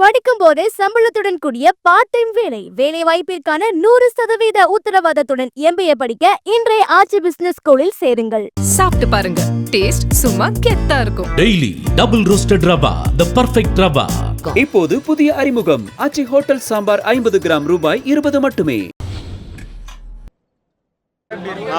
படிக்கும் போதே சம்பளத்துடன் கூடிய பார்ட் டைம் வேலை வாய்ப்பிற்கான 100% உத்தரவாதத்துடன் MBA படிக்க இன்றைய ஆச்சி பிசினஸ் ஸ்கூலில் சேருங்கள். சாப்பிட்டு பாருங்க, டேஸ்ட் சும்மா கெத்தா இருக்கும். டெய்லி டபுள் ரோஸ்டட் ரவா, தி பெர்ஃபெக்ட் ரவா. இப்போது புதிய அறிமுகம் ஆச்சி ஹோட்டல் சாம்பார் 50 கிராம் ரூபாய் 20 மட்டுமே.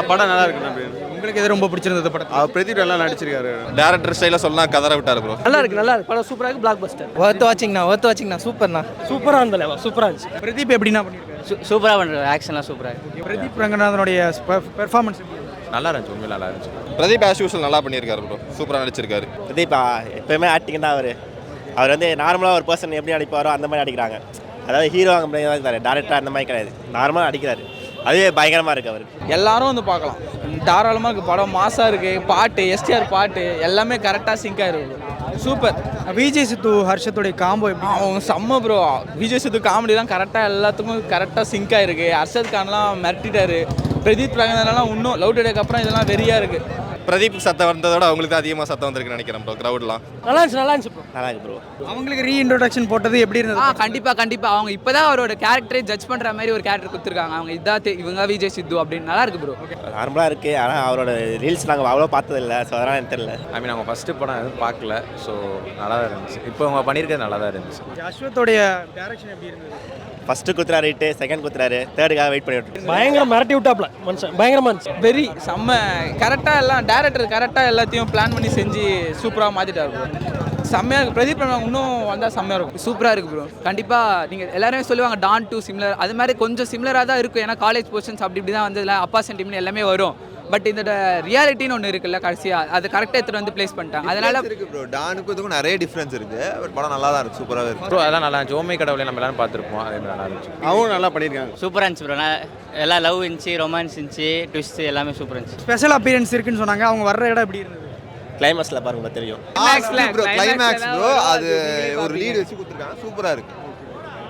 படம் நல்லா இருக்கு. உங்களுக்கு எது ரொம்ப பிடிச்சிருந்தது படம்? பிரதீப் எல்லாம் நடிச்சிருக்காரு. டைரக்டர் ஸ்டைல சொல்லலாம், கதற விட்டாரு ப்ரோ. நல்லா இருக்கு படம் சூப்பரா இருக்கு. பிளாக் பஸ்டர். வர்த் வாட்சிங்னா சூப்பரா இருந்தல, சூப்பரா இருந்துச்சு. பிரதீப் எப்படினா பண்ணிருக்காரு? சூப்பரா பண்றாரு, ஆக்ஷன்லாம் சூப்பரா இருக்கு. பிரதீப் ரங்கநாதனுடைய பெர்ஃபார்மன்ஸ் நல்லா இருந்துச்சு, உண்மையில நல்லா இருந்துச்சு. பிரதீப் ஆஸ் யூசுவல் நல்லா பண்ணியிருக்காரு ப்ரோ, சூப்பரா நடிச்சிருக்காரு. பிரதீப் எப்பவுமே ஆக்டிங் தான். அவர் வந்து நார்மலாக ஒரு பர்சன் எப்படி நடிப்பாரோ அந்த மாதிரி நடிக்கிறாங்க. அதாவது ஹீரோ அங்கே டேரக்டர் அந்த மாதிரி கிடையாது, நார்மலாக நடிக்கிறாரு. அதுவே பயங்கரமாக இருக்குது அவருக்கு. எல்லாரும் வந்து பார்க்கலாம், தாராளமாக இருக்குது. படம் மாசாக இருக்குது. பாட்டு STR பாட்டு எல்லாமே கரெக்டாக சிங்க் ஆகிருக்கு. சூப்பர். விஜய் சித்து ஹர்ஷத்துடைய காம்போ எப்படி? அவங்க செம்ம ப்ரோ. விஜய் சித்து காமெடிலாம் கரெக்டாக எல்லாத்துக்கும் கரெக்டாக சிங்க் ஆகிருக்கு. ஹர்ஷத் கான்லாம் மிரட்டிட்டாரு. பிரதீப் ரங்கநாதன்லாம் இன்னும் லவ் டுடேக்கு அப்புறம் இதெல்லாம் வெறியாக இருக்குது. பிரதீப் சத்தம் வந்ததோட அவங்களுக்கு தான் அதிகமாக சத்தம் வந்திருக்குன்னு நினைக்கிறேன் ப்ரோ. க்ரௌட்லாம் நல்லா இருந்துச்சு ப்ரோ. நல்லா இருக்கு ப்ரோ. அவங்களுக்கு ரீஇன்ட்ரோடக்ஷன் போட்டது எப்படி இருந்தது? கண்டிப்பாக அவங்க இப்போதான் அவரோட கேரக்டரை ஜட்ஜ் பண்ணுற மாதிரி ஒரு கேரக்டர் கொடுத்துருக்காங்க. அவங்க இவங்க விஜய் சித்து அப்படின்னு நல்லா இருக்கு ப்ரோ. நார்மலாக இருக்குது. ஆனால் அவரோட ரீல்ஸ் நாங்கள் அவ்வளோ பார்த்ததில்லை, ஸோ அதெல்லாம் எனக்கு தெரியல. ஐ மீன் அவங்க ஃபர்ஸ்ட் படம் எதுவும் பார்க்கல, ஸோ நல்லா தான் இருந்துச்சு. இப்போ அவங்க பண்ணியிருக்கிறது நல்லா தான் இருந்துச்சு. அஸ்வத்தோடைய டைரக்ஷன் எப்படி இருந்தது? ஃபர்ஸ்ட்டு குத்துறாரு ரைட்டு, செகண்ட் குத்துறாரு, தேர்டுக்காக வெயிட் பண்ணிட்டு பயங்கர மிரட்டி விட்டாப்ல மனுஷன். பயங்கரமா இருந்துச்சு. வெரி செம்ம கரெக்டாக எல்லாம் டேரக்டர் கரெக்டாக எல்லாத்தையும் பிளான் பண்ணி செஞ்சு சூப்பராக மாற்றிட்டாரு ப்ரோ. செம்மையாக இருக்குது. பிரதீப் இன்னும் வந்தால் செம்மையாக இருக்கும். சூப்பராக இருக்குது ப்ரோ. கண்டிப்பாக நீங்கள் எல்லாருமே சொல்லுவாங்க டான் டூ சிமிலர், அது மாதிரி கொஞ்சம் சிமிலராக தான் இருக்கும். ஏன்னா காலேஜ் போர்ஷன்ஸ் இப்படி தான் வந்ததில்ல, அப்பா சென்டிமெண்ட் எல்லாமே வரும். பட் இந்த ரியாலிட்டின்னு ஒன்று இருக்குல்ல, கடைசியாக அது கரெக்டாக எடுத்துகிட்டு வந்து பிளேஸ் பண்ணிட்டாங்க. அதனால இருக்குது ப்ரோ. டானுக்கும் இதுக்கும் நிறைய டிஃப்ரென்ஸ் இருக்குது. பட் படம் நல்லா தான் இருக்குது, சூப்பராக இருக்குது ப்ரோ. அதெல்லாம் நல்லா இருந்துச்சு. ஓமை கடவுளை நம்ம எல்லாரும் பார்த்துருப்போம், அதே நல்லா இருந்துச்சு. அவங்க நல்லா பண்ணியிருக்காங்க. சூப்பராக இருந்துச்சு ப்ரோ. எல்லாம் லவ் இருந்துச்சு, ரொமான்ஸ் இருந்துச்சு, ட்விஸ்ட் எல்லாமே சூப்பராக இருந்துச்சு. ஸ்பெஷல் அப்பியரன்ஸ் இருக்குன்னு சொன்னாங்க. அவங்க வர்ற இடம் எப்படி இருந்தது? கிளைமேக்ஸில் பாருங்க தெரியும். கிளைமேக்ஸ் ப்ரோ, அது ஒரு லீடு வச்சு கொடுத்துருக்காங்க, சூப்பராக இருக்குது.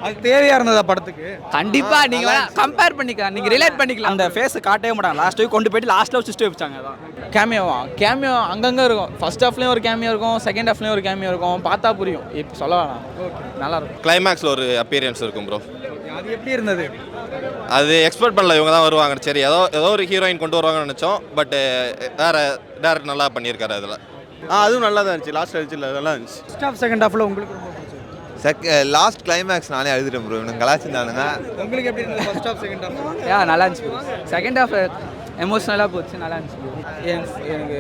அது தேவையா இருந்ததா படத்துக்கு? கண்டிப்பா நீங்க கம்பேர் பண்ணிக்கலாம், நீங்க ரிலேட் பண்ணிக்கலாம். அந்த ஃபேஸ் காட்டவே மாட்டாங்க. லாஸ்ட் வீக் கொண்டு போயிட்டு லாஸ்ட்ல வச்சு வச்சாங்க. அதான் கேமியோ அங்கங்க இருக்கும். ஃபர்ஸ்ட் ஹாஃப்லயும் ஒரு கேமியோ இருக்கும், செகண்ட் ஹாஃப்லயும் ஒரு கேமியோ இருக்கும். பார்த்தா புரியும். இப்போ சொல்ல வேணாம். நல்லா இருக்கும். கிளைமேக்ஸில் ஒரு அப்பியரன்ஸ் இருக்கும் ப்ரோ. அது எப்படி இருந்தது? அது எக்ஸ்பெக்ட் பண்ணல, இவங்க தான் வருவாங்க. சரி, ஏதோ ஒரு ஹீரோயின் கொண்டு வருவாங்கன்னு நினச்சோம். பட் டேரக்ட் நல்லா பண்ணியிருக்காரு அதில். அதுவும் நல்லா தான் இருந்துச்சு. லாஸ்ட் அடிச்சு நல்லா இருந்துச்சு. ஃபர்ஸ்ட் ஹாஃப் செகண்ட் ஹாஃப்ல உங்களுக்கு ரொம்ப பிடிச்சது? லாஸ்ட் கிளைமேக்ஸ் நானே எழுதிட்டேன் ப்ரோ. இவனுக்கு கலாச்சிருந்தானுங்க. உங்களுக்கு எப்படி இருந்தது ஃபர்ஸ்ட் ஹாஃப் செகண்ட் ஹாஃப்? நல்லா இருந்துச்சு. செகண்ட் ஹாஃப் எமோஷனலாக போச்சு, நல்லா இருந்துச்சு. எனக்கு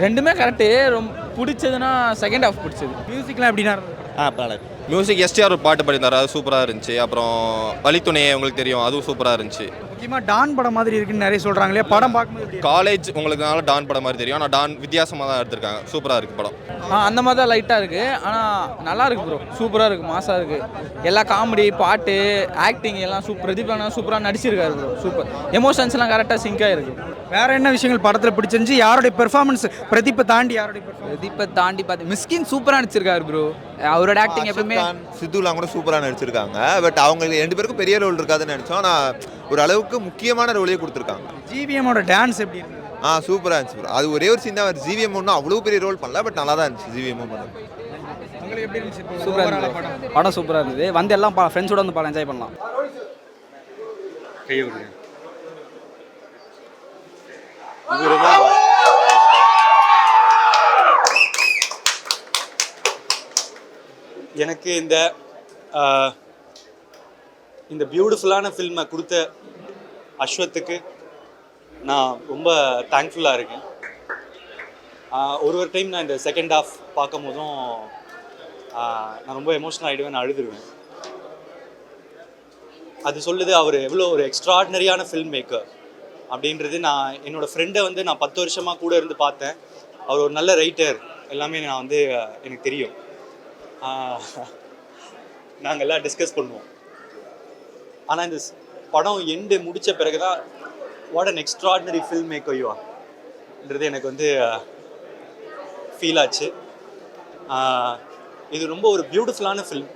ரெண்டுமே கரெக்டு. ரொம்ப பிடிச்சதுன்னா செகண்ட் ஹாஃப் பிடிச்சது. மியூசிக்லாம் எப்படின்னா இருந்தது? பரவாயில்ல. மியூசிக் STR ஒரு பாட்டு பாடினார், அது சூப்பராக இருந்துச்சு. அப்புறம் வழித்துணையே உங்களுக்கு தெரியும், அதுவும் சூப்பராக இருந்துச்சு. முக்கியமாக டான் படம் மாதிரி இருக்குன்னு நிறைய சொல்கிறாங்களே, படம் பார்க்கும்போது எப்படி? காலேஜ் உங்களுக்குனால டான் படம் மாதிரி தெரியும், ஆனால் டான் வித்தியாசமாக தான் எடுத்திருக்காங்க. சூப்பராக இருக்குது படம். அந்த மாதிரி தான் லைட்டாக இருக்குது, ஆனால் நல்லா இருக்குது ப்ரோ. சூப்பராக இருக்குது, மாசாக இருக்குது. எல்லா காமெடி, பாட்டு, ஆக்டிங் எல்லாம் பிரதீப் சூப்பராக நடிச்சிருக்காரு ப்ரோ. சூப்பர். எமோஷன்ஸ்லாம் கரெக்டாக சிங்காக இருக்குது. வேறு என்ன விஷயங்கள் படத்தில் பிடிச்சிருந்துச்சு? யாருடைய பெர்ஃபார்மன்ஸ் பிரதீப்பை தாண்டி யாருடைய பிரதீப்பை தாண்டி பார்த்து மிஸ்கின் சூப்பராக நடிச்சிருக்காரு ப்ரோ. அவரோட ஆக்டிங் எப்பவுமே சித்துலாம் கூட சூப்பராக நடிச்சிருக்காங்க. பட் அவங்களுக்கு 2 பேருக்கும் பெரிய ரோல் இருக்காதுன்னு நினச்சோம், ஆனால் ஒரு அளவுக்கு முக்கியமான ரோலையே கொடுத்துருக்காங்க. ஜிவிஎம்மோட டான்ஸ் எப்படி இருக்கு? சூப்பராக இருந்துச்சு ப்ரோ. அது ஒரே ஒரு சீன் தான். ஜிவிஎம் ஒன்றும் அவ்வளோ பெரிய ரோல் பண்ணல, பட் நல்லா தான் இருந்துச்சு ஜிவிஎம் படம். உங்களுக்கு எப்படி இருந்துச்சு? சூப்பராக இருந்தது. படம் சூப்பராக இருந்தது. வந்து எல்லாம் ஃப்ரெண்ட்ஸோட வந்து என்ஜாய் பண்ணலாம். எனக்கு இந்த பியூட்டிஃபுல்லான ஃபில்மை கொடுத்த அஸ்வத்துக்கு நான் ரொம்ப தேங்க்ஃபுல்லாக இருக்கேன். ஒரு டைம் நான் இந்த செகண்ட் ஹாஃப் பார்க்கும் போதும் நான் ரொம்ப எமோஷனல் ஆகிடுவேன், நான் அழுதுருவேன். அது சொல்லுது அவர் எவ்வளோ ஒரு எக்ஸ்ட்ராடினரியான ஃபில்ம் மேக்கர் அப்படின்றது. நான் என்னோடய ஃப்ரெண்டை நான் 10 வருஷமாக கூட இருந்து பார்த்தேன். அவர் ஒரு நல்ல ரைட்டர் எல்லாமே நான் எனக்கு தெரியும். நாங்கள் எல்லாம் டிஸ்கஸ் பண்ணுவோம். ஆனால் இந்த படம் எண்டு முடித்த பிறகு தான் what an extraordinary filmmaker you ஆர்ன்றது எனக்கு ஃபீல் ஆச்சு. இது ரொம்ப ஒரு பியூட்டிஃபுல்லான ஃபில்ம்,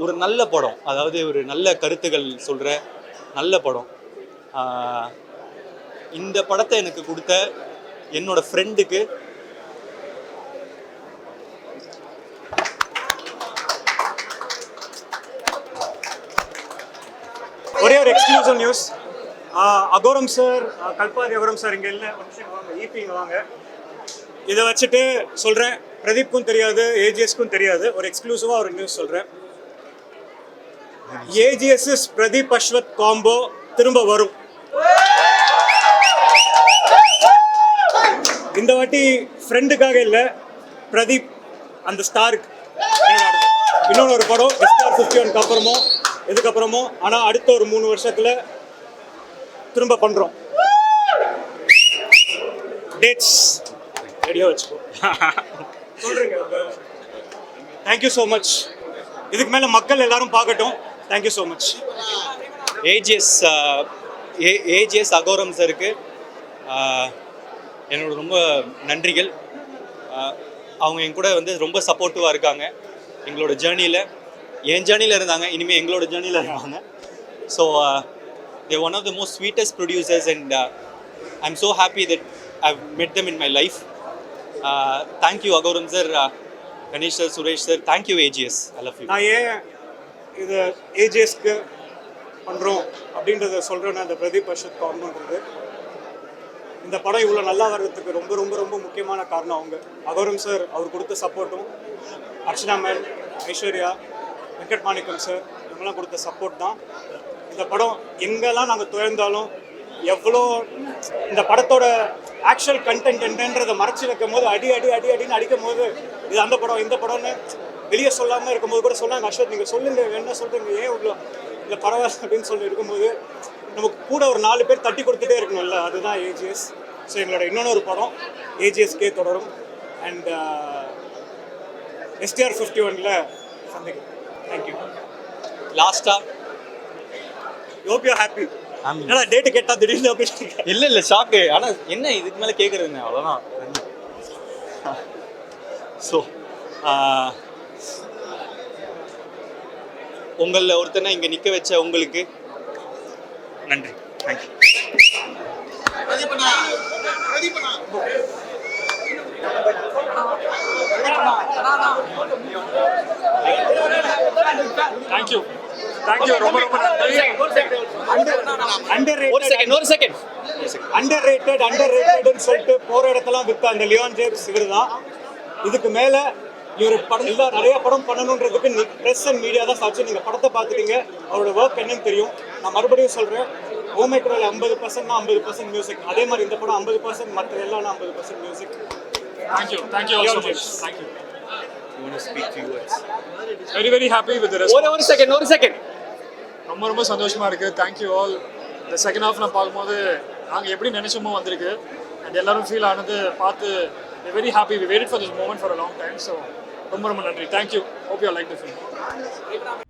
ஒரு நல்ல படம். அதாவது ஒரு நல்ல கருத்துக்கள் சொல்கிற நல்ல படம். இந்த படத்தை எனக்கு கொடுத்த என்னோட ஃப்ரெண்டுக்கு ஒரு exclusive news. Aghoram sir, Kalpathi Aghoram sir இங்கே இல்லை, ஈபி இங்கே வாங்க. இதை வச்சுட்டு சொல்கிறேன், பிரதீப்க்கும் தெரியாது, ஏஜிஎஸ்க்கும் தெரியாது, ஒரு எக்ஸ்க்ளூசிவாக ஒரு நியூஸ் சொல்கிறேன். ஏஜிஎஸ் பிரதீப் அஸ்வத் காம்போ திரும்ப வரும். இந்த வாட்டி ஃப்ரெண்டுக்காக இல்லை, பிரதீப் அந்த ஸ்டாருக்கு. இன்னொன்று ஒரு படம் SR 51 அப்புறமோ இதுக்கப்புறமோ, ஆனால் அடுத்த ஒரு 3 வருஷத்தில் திரும்ப பண்ணுறோம். டேட்ஸ் ரெடியாக வச்சுக்கோ. சொல்கிறீங்க. Thank you so much. இதுக்கு மேலே மக்கள் எல்லாரும் பார்க்கட்டும். Thank you so much. ஏஜிஎஸ் அகோரம் சாருக்கு என்னோட ரொம்ப நன்றிகள். அவங்க என் கூட வந்து ரொம்ப சப்போர்ட்டிவாக இருக்காங்க எங்களோட ஜேர்னியில். என் ஜேர்னியில் இருந்தாங்க, இனிமேல் எங்களோட ஜேர்னியில் இருக்காங்க. So they're one of the most sweetest producers and I'm so happy that I've met them in my life. Thank you Agoram sir, Ganesh sir, Suresh sir, thank you AGS, I love you. நான் ஏன் இது ஏஜிஎஸ்க்கு பண்ணுறோம் அப்படின்றத சொல்கிறேன்னா, அந்த பிரதீப் அஸ்வத் காம்போன்றது இந்த படம் இவ்வளோ நல்லா வர்றதுக்கு ரொம்ப ரொம்ப ரொம்ப முக்கியமான காரணம் அவங்க. அகோரம் சார் அவர் கொடுத்த சப்போர்ட்டும், அர்ச்சனா மேம், ஐஸ்வர்யா, வெங்கட் மாணிக்கம் சார் இவங்கெல்லாம் கொடுத்த சப்போர்ட் தான். இந்த படம் எங்கெல்லாம் நாங்கள் துயர்ந்தாலும், எவ்வளோ இந்த படத்தோட ஆக்சுவல் கண்டென்ட் என்னன்றதை மறைச்சி வைக்கும் போது அடின்னு அடிக்கும் போது, இது அந்த படம் இந்த படம்னு வெளியே சொல்லாமல் இருக்கும்போது கூட சொன்னாங்க, அஸ்வத் நீங்கள் சொல்லுங்கள், என்ன சொல்கிறீங்க, ஏன் இவ்வளோ இல்லை பரவாயில்ல அப்படின்னு சொல்லி இருக்கும்போது, நமக்கு கூட ஒரு 4 பேர் தட்டி கொடுத்துட்டே இருக்கணும்ல, அதுதான் ஏஜிஎஸ். ஸோ எங்களோட இன்னொரு படம் ஏஜிஎஸ்கே தொடரும். அண்ட் SR 51 சந்திக்கும். தேங்க்யூ. லாஸ்ட்டாக ஹோப் யூ ஹாப்பி. ஏன்னா டேட்டு கேட்டால் திடீர்னு அப்படி இல்லை ஷாக்கு. ஆனால் என்ன இதுக்கு மேலே கேட்குறதுங்க, அவ்வளோதான். ஸோ உங்களில் ஒருத்தனை இங்கே நிற்க வச்ச உங்களுக்கு நன்றி. தேங்க்யூ. தேங்க்யூ ரொம்ப ரொம்ப நன்றி. அண்டர்ரேட்டட்னு சொல்லிட்டு போகிற இடத்தெல்லாம் விற்ற அந்த லியோன் ஜேம்ஸ் இவர் தான். இதுக்கு மேலே இவர் படம் எல்லாம் நிறைய படம் பண்ணணுன்றதுக்கு ப்ரெஸ் அண்ட் மீடியா தான் சாட்சி. நீங்கள் படத்தை பார்த்துட்டீங்க, அவரோட ஒர்க் என்னன்னு தெரியும். நான் மறுபடியும் சொல்கிறேன், ஓமைக்குரல் 50%னா 50% மியூசிக். அதே மாதிரி இந்த படம் 50%, மற்ற எல்லாம் 50% music. Thank you all so much. Thank you. You want to speak few words? Very happy with the response. ஒரு செகண்ட். ரொம்ப சந்தோஷமாக இருக்குது. Thank you all. இந்த செகண்ட் ஹாஃப் நான் பார்க்கும்போது நாங்கள் எப்படி நினைச்சோமோ வந்திருக்கு. அண்ட் எல்லாரும் ஃபீல் ஆனது பார்த்து very happy. We waited for this moment for a long time. So ரொம்ப நன்றி. Thank you. Hope you like the film.